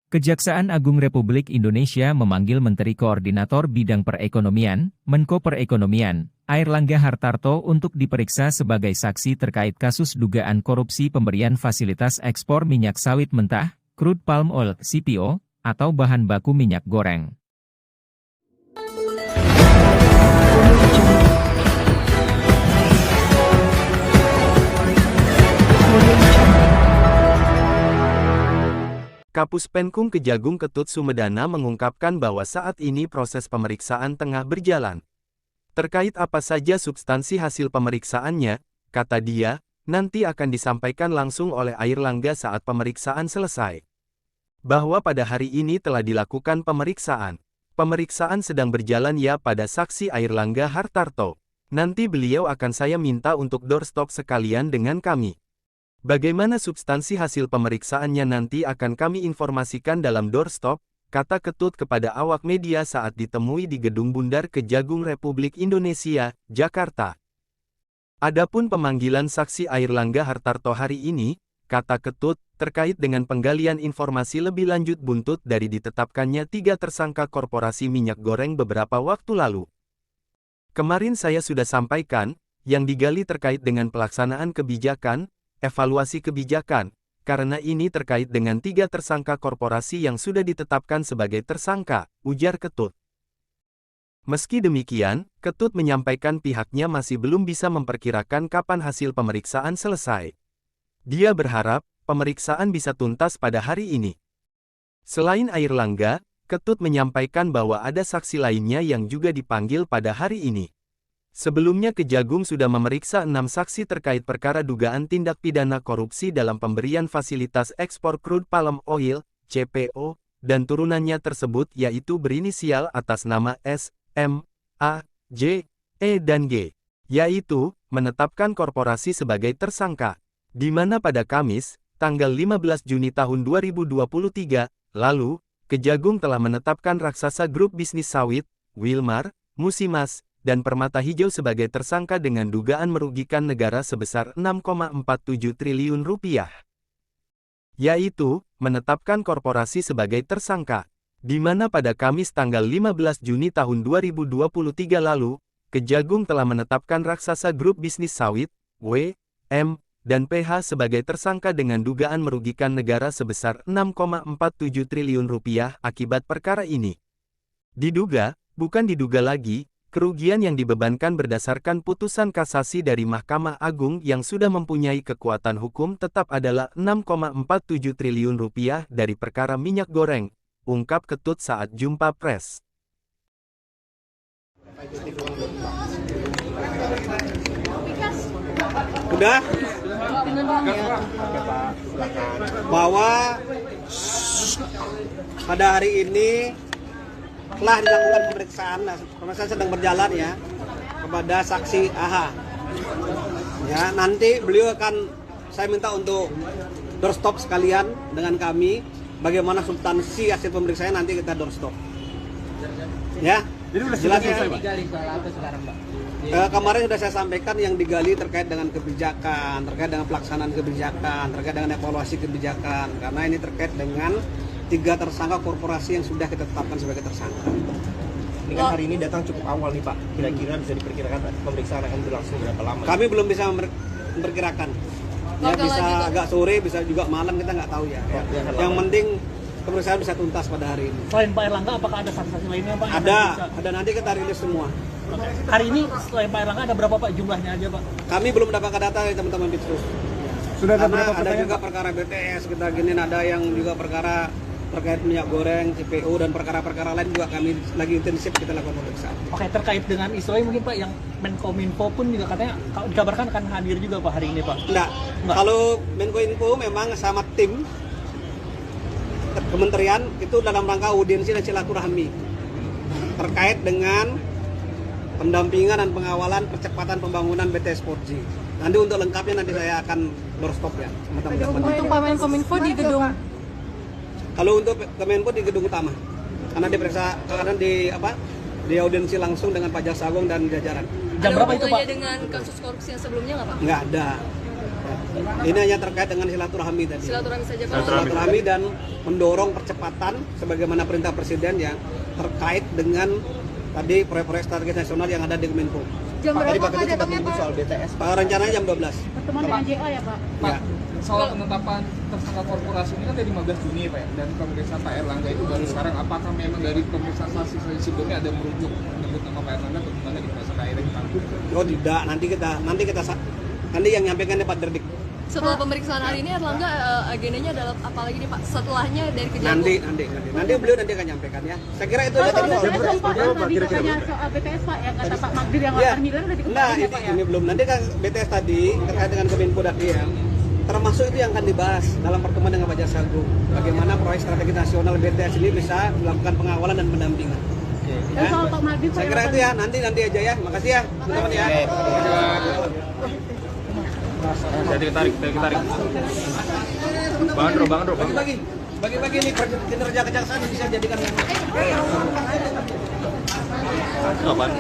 Kejaksaan Agung Republik Indonesia memanggil Menteri Koordinator Bidang Perekonomian, Menko Perekonomian, Airlangga Hartarto untuk diperiksa sebagai saksi terkait kasus dugaan korupsi pemberian fasilitas ekspor minyak sawit mentah, crude palm oil (CPO), atau bahan baku minyak goreng. Kapus Penkum Kejagung Ketut Sumedana mengungkapkan bahwa saat ini proses pemeriksaan tengah berjalan. Terkait apa saja substansi hasil pemeriksaannya, kata dia, nanti akan disampaikan langsung oleh Airlangga saat pemeriksaan selesai. Bahwa pada hari ini telah dilakukan pemeriksaan. Pemeriksaan sedang berjalan ya pada saksi Airlangga Hartarto. Nanti beliau akan saya minta untuk doorstop sekalian dengan kami. Bagaimana substansi hasil pemeriksaannya nanti akan kami informasikan dalam doorstop, kata Ketut kepada awak media saat ditemui di Gedung Bundar Kejagung Republik Indonesia, Jakarta. Adapun pemanggilan saksi Airlangga Hartarto hari ini, kata Ketut, terkait dengan penggalian informasi lebih lanjut buntut dari ditetapkannya 3 tersangka korporasi minyak goreng beberapa waktu lalu. Kemarin saya sudah sampaikan, yang digali terkait dengan pelaksanaan kebijakan, evaluasi kebijakan, karena ini terkait dengan 3 tersangka korporasi yang sudah ditetapkan sebagai tersangka, ujar Ketut. Meski demikian, Ketut menyampaikan pihaknya masih belum bisa memperkirakan kapan hasil pemeriksaan selesai. Dia berharap, pemeriksaan bisa tuntas pada hari ini. Selain Airlangga, Ketut menyampaikan bahwa ada saksi lainnya yang juga dipanggil pada hari ini. Sebelumnya Kejagung sudah memeriksa 6 saksi terkait perkara dugaan tindak pidana korupsi dalam pemberian fasilitas ekspor crude palm oil, CPO, dan turunannya tersebut yaitu berinisial atas nama S, M, A, J, E dan G, yaitu, menetapkan korporasi sebagai tersangka, di mana pada Kamis, tanggal 15 Juni tahun 2023, lalu, Kejagung telah menetapkan raksasa grup bisnis sawit, Wilmar, Musimas, dan Permata Hijau sebagai tersangka dengan dugaan merugikan negara sebesar 6,47 triliun rupiah. Yaitu, menetapkan korporasi sebagai tersangka, di mana pada Kamis tanggal 15 Juni tahun 2023 lalu, Kejagung telah menetapkan raksasa grup bisnis sawit, W, M, dan PH sebagai tersangka dengan dugaan merugikan negara sebesar 6,47 triliun rupiah akibat perkara ini. Bukan diduga lagi, kerugian yang dibebankan berdasarkan putusan kasasi dari Mahkamah Agung yang sudah mempunyai kekuatan hukum tetap adalah 6,47 triliun rupiah dari perkara minyak goreng, ungkap Ketut saat jumpa pers. Udah? Bahwa pada hari ini telah dilakukan pemeriksaan sedang berjalan ya kepada saksi AH. Ya, nanti beliau akan saya minta untuk doorstop sekalian dengan kami. Bagaimana substansi hasil pemeriksaan nanti kita doorstop. Ya. Jadi sudah jelas selesai, Pak. Soal apa sekarang, Pak? Kemarin sudah saya sampaikan yang digali terkait dengan kebijakan, terkait dengan pelaksanaan kebijakan, terkait dengan evaluasi kebijakan. Karena ini terkait dengan 3 tersangka korporasi yang sudah kita tetapkan sebagai tersangka. Ini kan hari ini datang cukup awal nih Pak. Kira-kira bisa diperkirakan pemeriksaan akan berlangsung berapa lama? Kami belum bisa memperkirakan. Ya, bisa agak sore, bisa juga malam, kita nggak tahu ya. Yang penting pemeriksaan bisa tuntas pada hari ini. Selain Pak Airlangga, apakah ada saksi-saksi lainnya Pak? Ada nanti kita rilis semua. Hari ini selain Pak Airlangga ada berapa Pak jumlahnya aja Pak? Kami belum mendapatkan data dari teman-teman Bitsus. Sudah ada berapa ada juga perkara BTS, kita gini ada yang juga perkara terkait minyak goreng, CPO, dan perkara-perkara lain juga kami lagi intensif kita lakukan pemeriksaan. Oke, terkait dengan istilahnya mungkin Pak, yang Menkominfo pun juga katanya dikabarkan akan hadir juga Pak hari ini Pak? Enggak. Kalau Menkominfo memang sama tim kementerian itu dalam rangka audiensi dan silaturahmi terkait dengan pendampingan dan pengawalan percepatan pembangunan BTS 4G. Nanti untuk lengkapnya nanti saya akan doorstop ya. Untuk Pak Menkominfo di gedung. Kalau untuk Kemenko di gedung utama, karena diperiksa, karena di audiensi langsung dengan Pak Jaksa Agung dan jajaran. Jam berapa itu Pak? Dengan kasus korupsi yang sebelumnya nggak Pak? Nggak ada. Ini hanya terkait dengan silaturahmi tadi. Silaturahmi saja Pak. Silaturahmi dan mendorong percepatan sebagaimana perintah Presiden yang terkait dengan tadi proyek-proyek strategis nasional yang ada di Kemenko. Jam Pak, tadi berapa Pak Pak kita sempat datangnya menyebut Pak? soal BTS. Rencananya jam 12. Pertemuan dengan JA ya Pak? Pak, Ya. soal penetapan tersangka korporasi ini kan dari 15 Juni ya Pak ya? Dan pemeriksaan Pak Erlangga itu baru sekarang. Apakah memang dari pemeriksaan saksi sebelumnya ada merujuk menyebut nama Pak Erlangga atau gimana di masa akhirnya ditangkap? Oh tidak, nanti yang nyampaikan Pak Derdik. Setelah pemeriksaan hari ini Erlangga agendanya adalah apa lagi nih Pak? Setelahnya dari Kejagung. Nanti beliau nanti akan nyampaikan ya. Saya kira itu aja tadi. Tadi katanya soal BTS Pak yang kata Pak Magdir yang Ya. 8 miliar udah Nah, dikembalikan ya Pak ya? ini belum. Nanti kan BTS tadi terkait dengan Kemenko tadi ya. Termasuk itu yang akan dibahas dalam pertemuan dengan Pak Jaksagung. Bagaimana proyek strategi nasional BTS ini bisa melakukan pengawalan dan pendampingan. Dan soal Pak Magdir Saya kira itu ya, nanti aja ya. Makasih ya, teman-teman ya. Jadi tarik. Bang Andro. Bagi-bagi nih kinerja kejaksaan bisa jadikan Kapan?